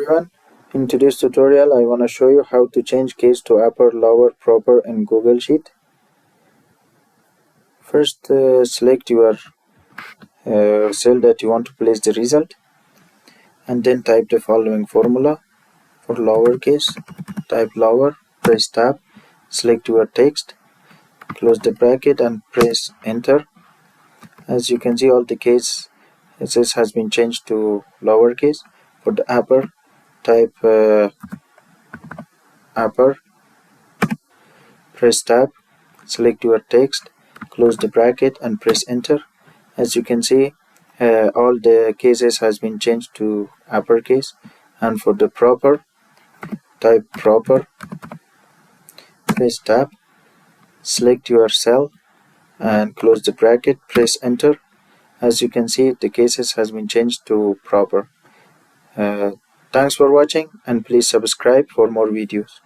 everyone. In today's tutorial, I want to show you how to change case to upper, lower, proper in Google Sheet. First, select your cell that you want to place the result, and then type the following formula. For lowercase, type lower, press tab, select your text, close the bracket and press enter. As you can see, all the cases has been changed to lowercase. For the upper, type upper, press tab, select your text, close the bracket and press enter. As you can see, all the cases has been changed to uppercase. And for the proper, type proper, press tab, select your cell and close the bracket, press enter. As you can see, the cases has been changed to proper. Thanks for watching, and please subscribe for more videos.